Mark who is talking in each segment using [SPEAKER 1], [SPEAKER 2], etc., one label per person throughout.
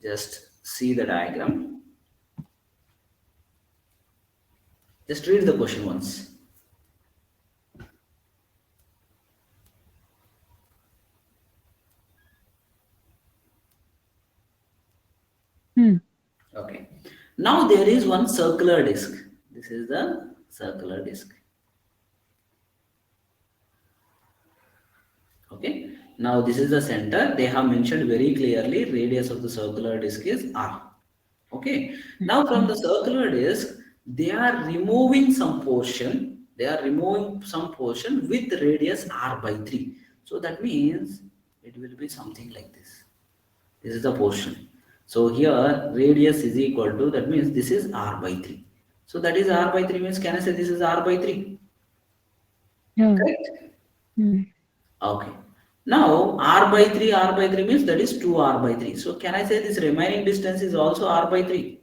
[SPEAKER 1] Just see the diagram. Just read the question once. Okay. Now there is one circular disc. This is the circular disc. Okay. Now this is the center. They have mentioned very clearly radius of the circular disc is r. Okay. Now from the circular disc, they are removing some portion. They are removing some portion with radius r by 3. So that means it will be something like this. This is the portion. So here radius is equal to, that means this is r by 3. So that is r by 3 means, can I say this is r by 3?
[SPEAKER 2] Yeah.
[SPEAKER 1] Correct? Okay. Now r by 3 means that is 2r by 3. So can I say this remaining distance is also r by 3?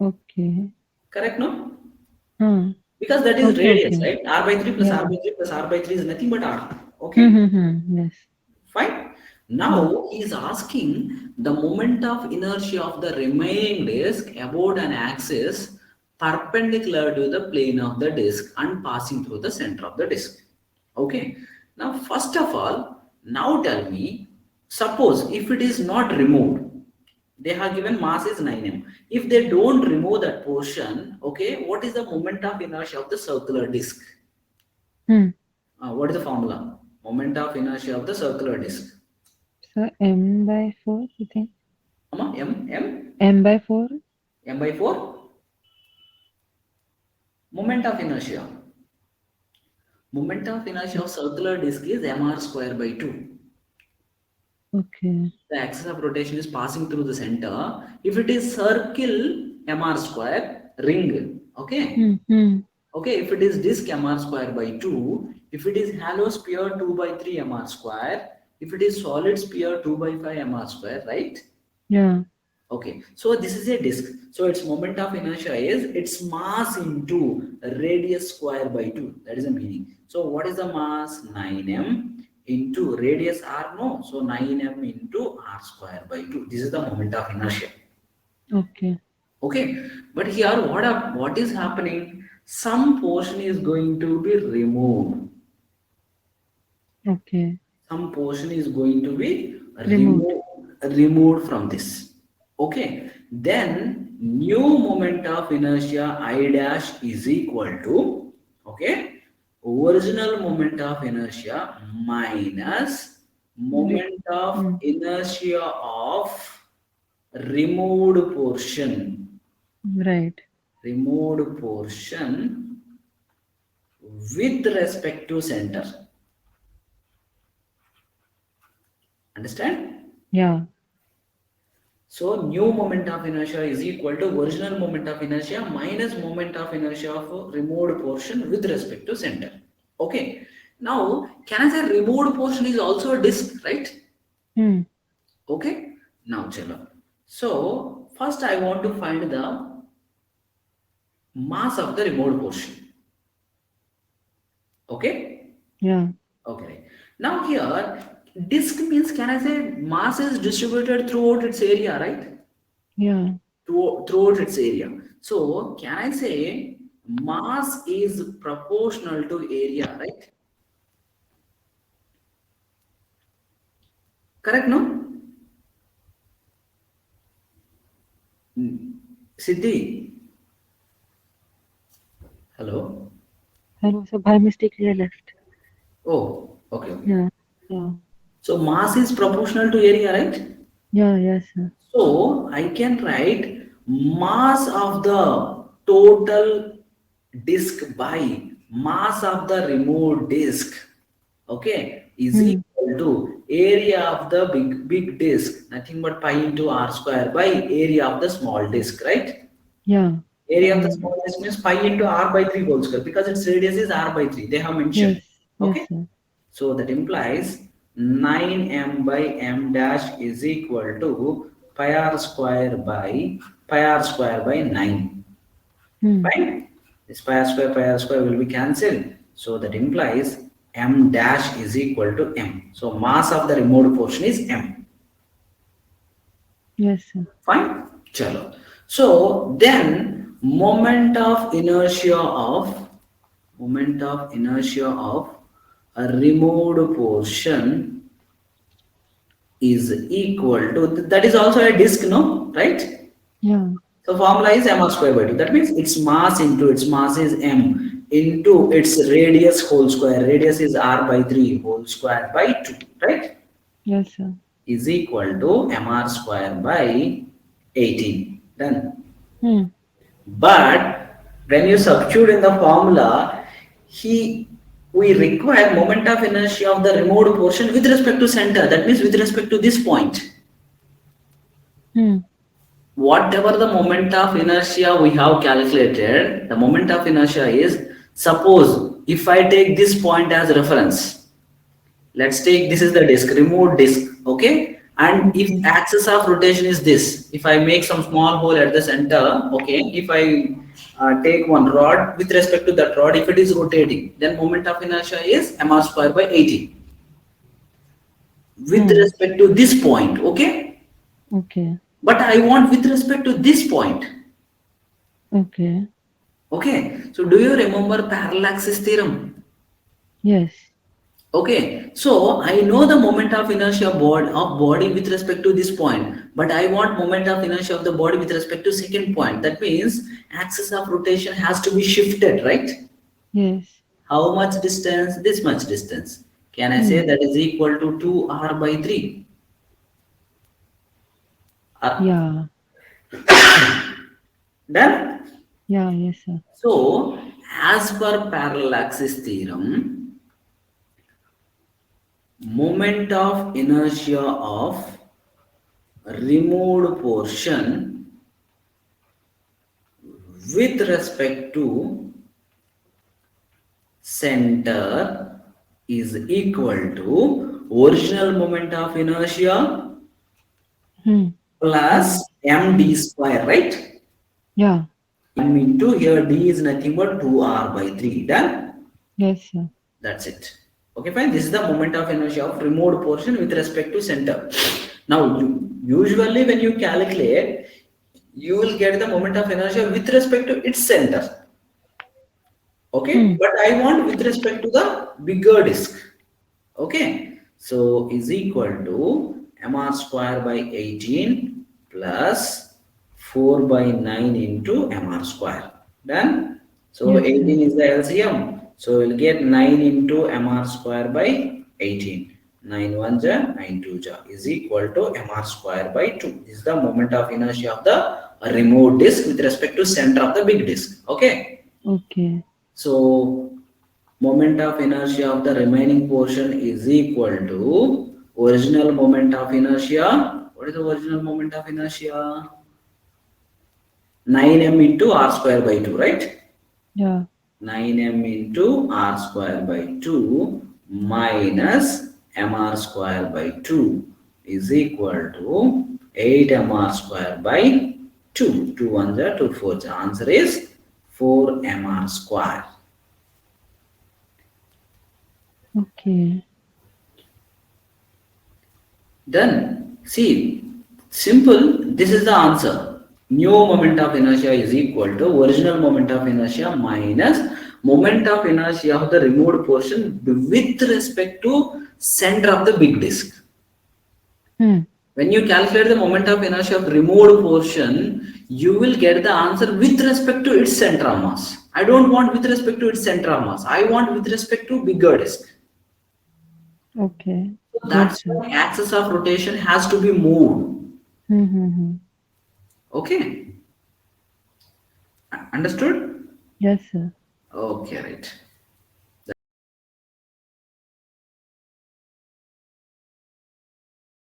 [SPEAKER 2] Okay.
[SPEAKER 1] Correct, no?
[SPEAKER 2] Because
[SPEAKER 1] that is radius, right? R by 3 plus r by 3 plus r by 3 is nothing but r. Okay.
[SPEAKER 2] Yes.
[SPEAKER 1] Fine. Now he is asking the moment of inertia of the remaining disk about an axis perpendicular to the plane of the disk and passing through the center of the disk. Okay. Now, first of all, now tell me, suppose if it is not removed, they have given mass is 9m. If they don't remove that portion, okay, what is the moment of inertia of the circular disk? What is the formula? Moment of inertia of the circular disk.
[SPEAKER 2] So m by 4, you think?
[SPEAKER 1] M
[SPEAKER 2] by 4?
[SPEAKER 1] M by 4? Moment of inertia. Moment of inertia of circular disk is mr square by 2.
[SPEAKER 2] Okay.
[SPEAKER 1] The axis of rotation is passing through the center. If it is circle mr square, ring, okay? Okay, if it is disk mr square by 2, if it is hollow sphere 2 by 3 mr square, if it is solid sphere 2 by 5 mr square, right?
[SPEAKER 2] Yeah.
[SPEAKER 1] Okay, so this is a disk. So its moment of inertia is its mass into radius square by 2. That is the meaning. So what is the mass? 9m into radius r, no? So 9m into r square by 2. This is the moment of inertia.
[SPEAKER 2] Okay.
[SPEAKER 1] Okay, but here what is happening? Some portion is going to be removed.
[SPEAKER 2] Okay.
[SPEAKER 1] Some portion is going to be removed from this. Okay, then new moment of inertia I dash is equal to, okay, original moment of inertia minus moment of inertia of removed portion.
[SPEAKER 2] Right.
[SPEAKER 1] Removed portion with respect to center. Understand?
[SPEAKER 2] Yeah.
[SPEAKER 1] So new moment of inertia is equal to original moment of inertia minus moment of inertia of removed portion with respect to center. Okay. Now, can I say removed portion is also a disk, right? Okay. Now, chalo. So, first I want to find the mass of the removed portion. Okay?
[SPEAKER 2] Yeah.
[SPEAKER 1] Okay. Now here, disk means, can I say mass is distributed throughout its area, right?
[SPEAKER 2] Yeah.
[SPEAKER 1] Throughout its area. So can I say mass is proportional to area, right? Correct, no? Siddhi. Hello.
[SPEAKER 2] Hello. So by mistake I left.
[SPEAKER 1] Oh, okay.
[SPEAKER 2] Yeah. Yeah.
[SPEAKER 1] So mass is proportional to area, right?
[SPEAKER 2] Yeah. Yes, sir.
[SPEAKER 1] So I can write mass of the total disk by mass of the removed disk, okay, is equal to area of the big disk, nothing but pi into r square by area of the small disk, right?
[SPEAKER 2] Yeah.
[SPEAKER 1] Area of the small disk means pi into r by 3 whole square, because its radius is r by 3. They have mentioned.
[SPEAKER 2] Yes.
[SPEAKER 1] Okay.
[SPEAKER 2] Yes, sir.
[SPEAKER 1] So that implies 9m by m dash is equal to pi r square by 9. Fine. This pi r square will be cancelled. So that implies m dash is equal to m. So mass of the removed portion is m.
[SPEAKER 2] Yes, sir.
[SPEAKER 1] Fine. Chalo. So then moment of inertia of a removed portion is equal to that is also a disk, no? Right?
[SPEAKER 2] Yeah.
[SPEAKER 1] So formula is m r square by 2. That means its mass into its mass is m into its radius whole square. Radius is r by 3 whole square by 2. Right?
[SPEAKER 2] Yes, sir.
[SPEAKER 1] Is equal to mr square by 18. Done.
[SPEAKER 2] Hmm.
[SPEAKER 1] But when you substitute in the formula, he we require moment of inertia of the removed portion with respect to center. That means with respect to this point.
[SPEAKER 2] Hmm.
[SPEAKER 1] Whatever the moment of inertia we have calculated, the moment of inertia is, suppose if I take this point as reference, let's take this is the disk, removed disk, okay? And if
[SPEAKER 2] Okay.
[SPEAKER 1] axis of rotation is this, if I make some small hole at the center, okay, if I take one rod with respect to that rod, if it is rotating, then moment of inertia is mr square by 80 with
[SPEAKER 2] Hmm.
[SPEAKER 1] respect to this point, okay?
[SPEAKER 2] Okay.
[SPEAKER 1] But I want with respect to this point,
[SPEAKER 2] Okay.
[SPEAKER 1] okay? So do you remember parallaxis theorem?
[SPEAKER 2] Yes.
[SPEAKER 1] Okay, so I know the moment of inertia of body with respect to this point, but I want moment of inertia of the body with respect to second point. That means axis of rotation has to be shifted, right?
[SPEAKER 2] Yes.
[SPEAKER 1] How much distance? This much distance. Can I
[SPEAKER 2] Hmm.
[SPEAKER 1] say that is equal to 2r by 3? R.
[SPEAKER 2] Yeah.
[SPEAKER 1] Done?
[SPEAKER 2] Yeah. Yes, sir.
[SPEAKER 1] So, as per parallaxis theorem, moment of inertia of removed portion with respect to center is equal to original moment of inertia
[SPEAKER 2] Hmm.
[SPEAKER 1] plus
[SPEAKER 2] Plus.
[SPEAKER 1] md
[SPEAKER 2] Hmm.
[SPEAKER 1] square, right?
[SPEAKER 2] Yeah.
[SPEAKER 1] M into here d is nothing but 2r by 3. Done?
[SPEAKER 2] Yes, sir.
[SPEAKER 1] That's it. Okay, fine. This is the moment of inertia of removed portion with respect to center. Now, usually when you calculate, you will get the moment of inertia with respect to its center. Okay,
[SPEAKER 2] Hmm.
[SPEAKER 1] but I want with respect to the bigger disk. Okay, so is equal to mr square by 18 plus 4 by 9 into mr square. Done? So
[SPEAKER 2] Yes, sir.
[SPEAKER 1] 18 is the LCM. So we'll get 9 into mr square by 18. 9 1 ja, 9 2 ja is equal to mr square by 2. This is the moment of inertia of the remote disk with respect to center of the big disk. Okay.
[SPEAKER 2] Okay.
[SPEAKER 1] So moment of inertia of the remaining portion is equal to original moment of inertia. What is the original moment of inertia? 9m into r square by 2, right?
[SPEAKER 2] Yeah.
[SPEAKER 1] 9m into r square by 2 minus mr square by 2 is equal to 8mr square by 2. 2 1 ja, 2 4 ja. Answer is 4mr square.
[SPEAKER 2] Okay.
[SPEAKER 1] Done. See, simple. This is the answer. New moment of inertia is equal to original moment of inertia minus moment of inertia of the removed portion with respect to center of the big disk.
[SPEAKER 2] Hmm.
[SPEAKER 1] When you calculate the moment of inertia of removed portion, you will get the answer with respect to its center of mass. I don't want with respect to its center of mass. I want with respect to bigger disk.
[SPEAKER 2] Okay.
[SPEAKER 1] So
[SPEAKER 2] Yes,
[SPEAKER 1] that's
[SPEAKER 2] sir.
[SPEAKER 1] why axis of rotation has to be moved.
[SPEAKER 2] Hmm. Hmm. Hmm.
[SPEAKER 1] Okay. Understood?
[SPEAKER 2] Yes, sir.
[SPEAKER 1] Okay, right.